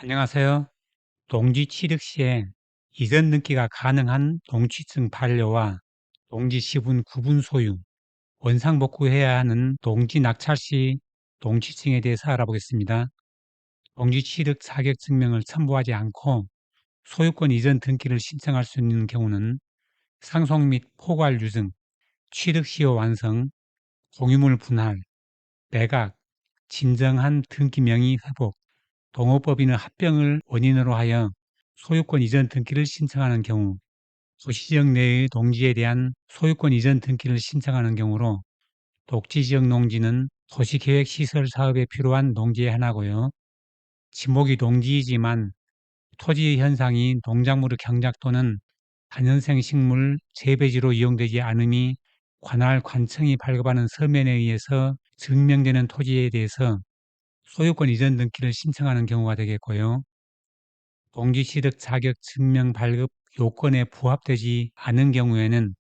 안녕하세요. 농지 취득 시에 이전 등기가 가능한 농취증 반려와 농지 시분 구분 소유, 원상복구해야 하는 농지 낙찰 시 농취증에 대해서 알아보겠습니다. 농지 취득 자격 증명을 첨부하지 않고 소유권 이전 등기를 신청할 수 있는 경우는 상속 및 포괄 유증, 취득 시효 완성, 공유물 분할, 매각, 진정한 등기 명의 회복, 동업법인의 합병을 원인으로 하여 소유권 이전 등기를 신청하는 경우, 도시지역 내의 농지에 대한 소유권 이전 등기를 신청하는 경우로 녹지지역 농지는 도시계획시설 사업에 필요한 농지의 하나고요. 지목이 농지이지만 토지 현상이 농작물의 경작 또는 다년생 식물 재배지로 이용되지 않음이 관할 관청이 발급하는 서면에 의해서 증명되는 토지에 대해서 소유권 이전 등기를 신청하는 경우가 되겠고요. 농지취득 자격 증명 발급 요건에 부합되지 않은 경우에는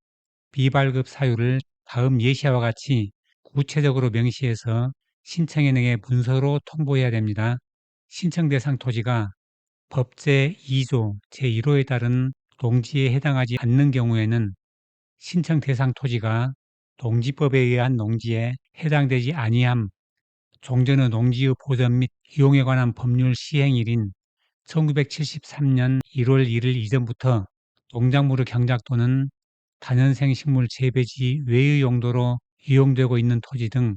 비발급 사유를 다음 예시와 같이 구체적으로 명시해서 신청인에게 문서로 통보해야 됩니다. 신청 대상 토지가 법 제2조 제1호에 따른 농지에 해당하지 않는 경우에는 신청 대상 토지가 농지법에 의한 농지에 해당되지 아니함, 종전의 농지의 보전 및 이용에 관한 법률 시행일인 1973년 1월 1일 이전부터 농작물의 경작 또는 다년생 식물 재배지 외의 용도로 이용되고 있는 토지 등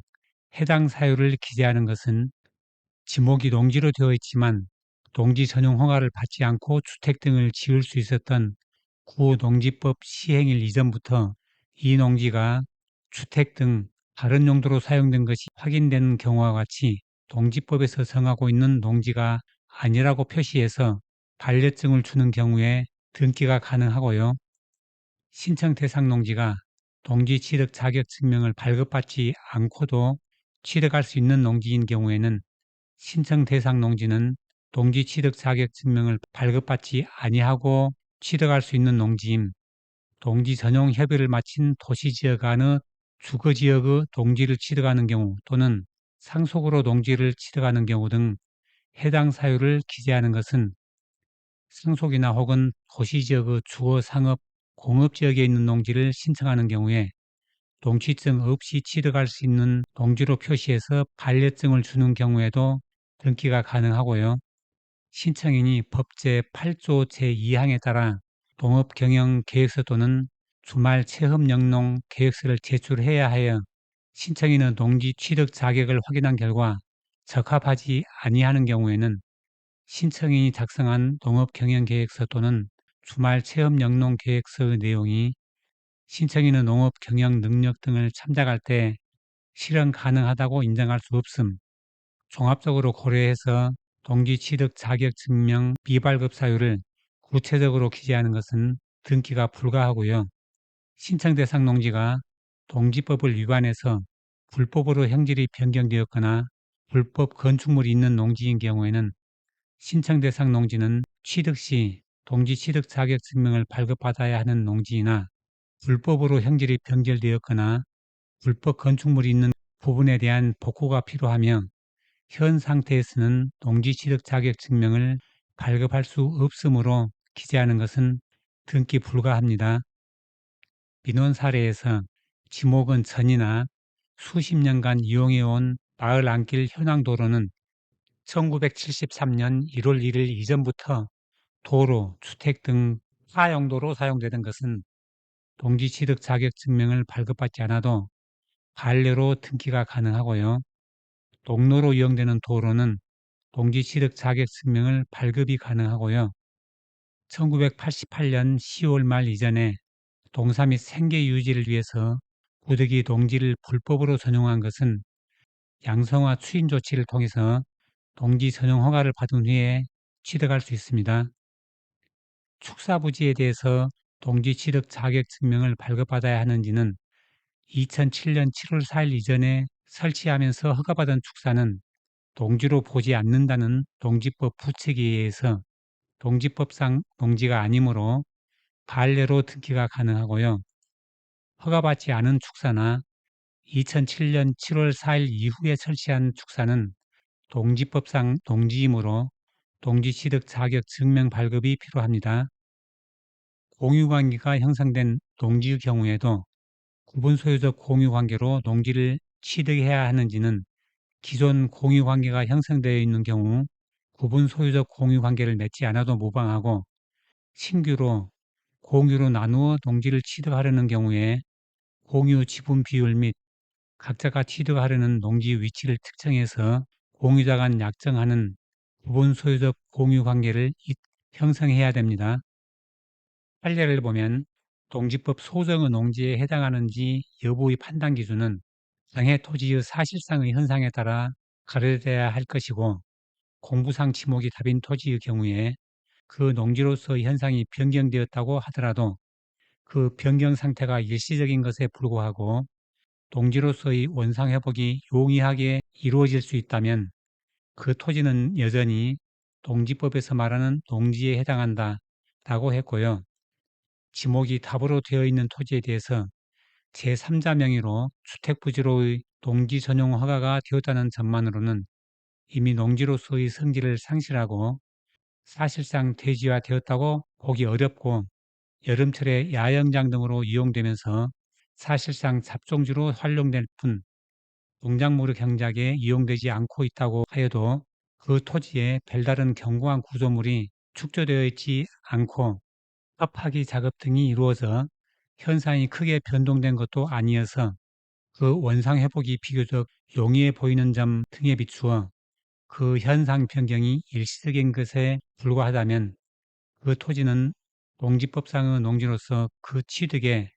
해당 사유를 기재하는 것은 지목이 농지로 되어 있지만 농지 전용 허가를 받지 않고 주택 등을 지을 수 있었던 구농지법 시행일 이전부터 이 농지가 주택 등 다른 용도로 사용된 것이 확인되는 경우와 같이 농지법에서 정하고 있는 농지가 아니라고 표시해서 반려증을 주는 경우에 등기가 가능하고요. 신청 대상 농지가 농지 취득 자격 증명을 발급받지 않고도 취득할 수 있는 농지인 경우에는 신청 대상 농지는 농지 취득 자격 증명을 발급받지 아니하고 취득할 수 있는 농지임, 농지 전용 협의를 마친 도시지역 안의 주거지역의 농지를 취득하는 경우 또는 상속으로 농지를 취득하는 경우 등 해당 사유를 기재하는 것은 상속이나 혹은 도시지역의 주거, 상업, 공업지역에 있는 농지를 신청하는 경우에 농취증 없이 취득할 수 있는 농지로 표시해서 반려증을 주는 경우에도 등기가 가능하고요. 신청인이 법 제8조 제2항에 따라 농업경영계획서 또는 주말 체험 영농 계획서를 제출해야 하여 신청인의 농지 취득 자격을 확인한 결과 적합하지 아니하는 경우에는 신청인이 작성한 농업경영계획서 또는 주말 체험 영농 계획서의 내용이 신청인의 농업 경영 능력 등을 참작할 때 실현 가능하다고 인정할 수 없음, 종합적으로 고려해서 농지 취득 자격 증명 비발급 사유를 구체적으로 기재하는 것은 등기가 불가하고요. 신청 대상 농지가 농지법을 위반해서 불법으로 형질이 변경되었거나 불법 건축물이 있는 농지인 경우에는 신청 대상 농지는 취득 시 농지 취득 자격 증명을 발급받아야 하는 농지이나 불법으로 형질이 변결되었거나 불법 건축물이 있는 부분에 대한 복구가 필요하며 현 상태에서는 농지 취득 자격 증명을 발급할 수 없으므로 기재하는 것은 등기 불가합니다. 민원 사례에서 지목은 전이나 수십 년간 이용해온 마을 안길 현황도로는 1973년 1월 1일 이전부터 도로, 주택 등 사용도로 사용되던 것은 농지 취득 자격 증명을 발급받지 않아도 반려로 등기가 가능하고요. 농로로 이용되는 도로는 농지 취득 자격 증명을 발급이 가능하고요. 1988년 10월 말 이전에 동사 및 생계 유지를 위해서 구득이 농지를 불법으로 전용한 것은 양성화 추인 조치를 통해서 농지 전용 허가를 받은 후에 취득할 수 있습니다. 축사부지에 대해서 농지 취득 자격 증명을 발급받아야 하는지는 2007년 7월 4일 이전에 설치하면서 허가받은 축사는 농지로 보지 않는다는 농지법 부책에 의해서 농지법상 농지가 아니므로 반려로 등기가 가능하고요. 허가받지 않은 축사나 2007년 7월 4일 이후에 설치한 축사는 농지법상 농지이므로 동지 취득 자격 증명 발급이 필요합니다. 공유관계가 형성된 농지의 경우에도 구분 소유적 공유관계로 농지를 취득해야 하는지는 기존 공유관계가 형성되어 있는 경우 구분 소유적 공유관계를 맺지 않아도 무방하고, 신규로 공유로 나누어 농지를 취득하려는 경우에 공유 지분 비율 및 각자가 취득하려는 농지 위치를 특정해서 공유자 간 약정하는 구분 소유적 공유관계를 형성해야 됩니다. 판례를 보면 농지법 소정의 농지에 해당하는지 여부의 판단 기준은 당해 토지의 사실상의 현상에 따라 가려져야 할 것이고, 공부상 지목이 답인 토지의 경우에 그 농지로서의 현상이 변경되었다고 하더라도 그 변경 상태가 일시적인 것에 불구하고 농지로서의 원상 회복이 용이하게 이루어질 수 있다면 그 토지는 여전히 농지법에서 말하는 농지에 해당한다 라고 했고요. 지목이 답으로 되어 있는 토지에 대해서 제3자 명의로 주택부지로의 농지 전용 허가가 되었다는 점만으로는 이미 농지로서의 성질을 상실하고 사실상 대지화되었다고 보기 어렵고, 여름철에 야영장 등으로 이용되면서 사실상 잡종지로 활용될 뿐 농작물의 경작에 이용되지 않고 있다고 하여도 그 토지에 별다른 견고한 구조물이 축조되어 있지 않고 협파기 작업 등이 이루어져 현상이 크게 변동된 것도 아니어서 그 원상 회복이 비교적 용이해 보이는 점 등에 비추어 그 현상 변경이 일시적인 것에 불과하다면 그 토지는 농지법상의 농지로서 그 취득에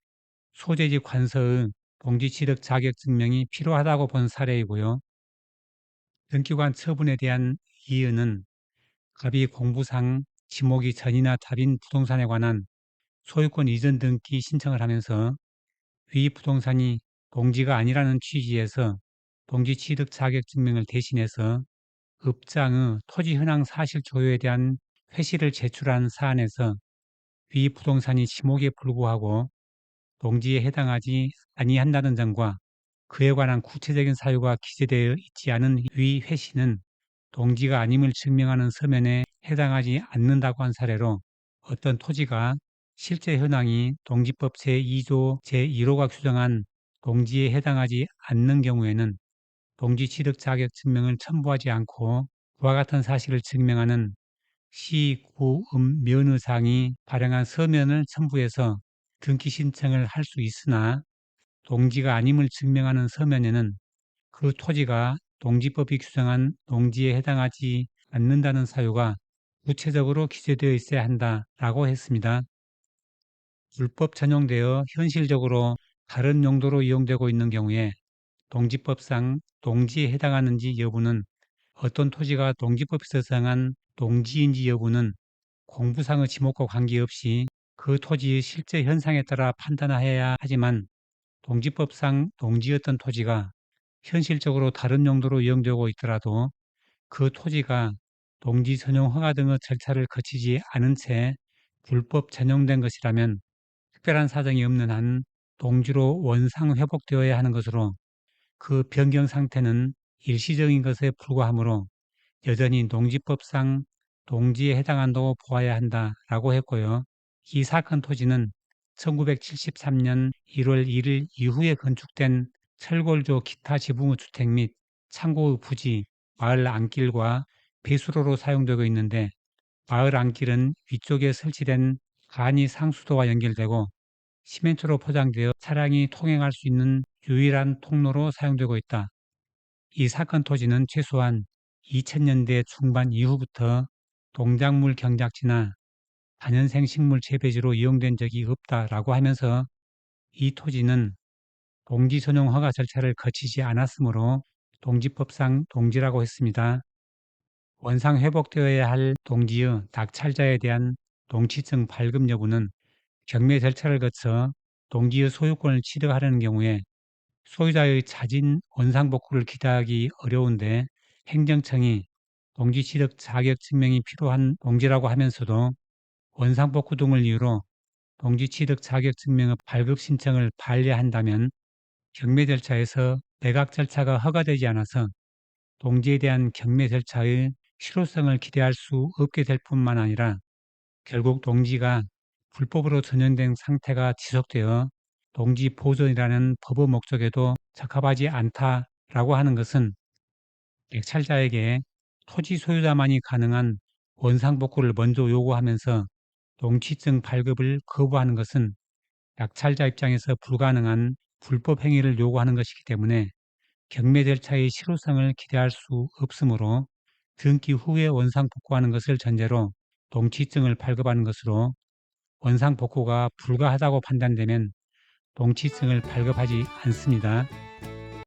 소재지 관서의 농지 취득 자격 증명이 필요하다고 본 사례이고요. 등기관 처분에 대한 이유는 갑이 공부상 지목이 전이나 답인 부동산에 관한 소유권 이전 등기 신청을 하면서 위 부동산이 농지가 아니라는 취지에서 농지 취득 자격 증명을 대신해서 읍장의 토지 현황 사실 조회에 대한 회시를 제출한 사안에서 위 부동산이 지목에 불구하고 농지에 해당하지 아니한다는 점과 그에 관한 구체적인 사유가 기재되어 있지 않은 위 회시는 농지가 아님을 증명하는 서면에 해당하지 않는다고 한 사례로, 어떤 토지가 실제 현황이 농지법 제2조 제1호가 규정한 농지에 해당하지 않는 경우에는 농지 취득 자격 증명을 첨부하지 않고 그와 같은 사실을 증명하는 시, 구, 면의장이 발행한 서면을 첨부해서 등기 신청을 할 수 있으나, 농지가 아님을 증명하는 서면에는 그 토지가 농지법이 규정한 농지에 해당하지 않는다는 사유가 구체적으로 기재되어 있어야 한다라고 했습니다. 불법 전용되어 현실적으로 다른 용도로 이용되고 있는 경우에 농지법상 농지에 해당하는지 여부는, 어떤 토지가 농지법에서 정한 농지인지 여부는 공부상의 지목과 관계없이 그 토지의 실제 현상에 따라 판단해야 하지만, 농지법상 농지였던 토지가 현실적으로 다른 용도로 이용되고 있더라도 그 토지가 농지 전용 허가 등의 절차를 거치지 않은 채 불법 전용된 것이라면 특별한 사정이 없는 한 농지로 원상 회복되어야 하는 것으로, 그 변경 상태는 일시적인 것에 불과하므로 여전히 농지법상 농지에 해당한다고 보아야 한다라고 했고요. 이 사건 토지는 1973년 1월 1일 이후에 건축된 철골조 기타 지붕의 주택 및 창고의 부지, 마을 안길과 배수로로 사용되고 있는데, 마을 안길은 위쪽에 설치된 간이 상수도와 연결되고 시멘트로 포장되어 차량이 통행할 수 있는 유일한 통로로 사용되고 있다. 이 사건 토지는 최소한 2000년대 중반 이후부터 농작물 경작지나 다년생 식물 재배지로 이용된 적이 없다라고 하면서 이 토지는 농지 전용 허가 절차를 거치지 않았으므로 농지법상 농지라고 했습니다. 원상 회복되어야 할 농지의 낙찰자에 대한 농지증 발급 여부는 경매 절차를 거쳐 농지의 소유권을 취득하려는 경우에 소유자의 자진 원상복구를 기대하기 어려운데, 행정청이 농지 취득 자격 증명이 필요한 농지라고 하면서도 원상복구 등을 이유로 농지 취득 자격 증명의 발급 신청을 반려한다면 경매 절차에서 매각 절차가 허가되지 않아서 농지에 대한 경매 절차의 실효성을 기대할 수 없게 될 뿐만 아니라 결국 동지가 불법으로 전염된 상태가 지속되어 동지 보존이라는 법의 목적에도 적합하지 않다라고 하는 것은 낙찰자에게 토지 소유자만이 가능한 원상복구를 먼저 요구하면서 농취증 발급을 거부하는 것은 낙찰자 입장에서 불가능한 불법 행위를 요구하는 것이기 때문에 경매 절차의 실효성을 기대할 수 없으므로 등기 후에 원상복구하는 것을 전제로 농취증을 발급하는 것으로 원상복구가 불가하다고 판단되면 농취증을 발급하지 않습니다.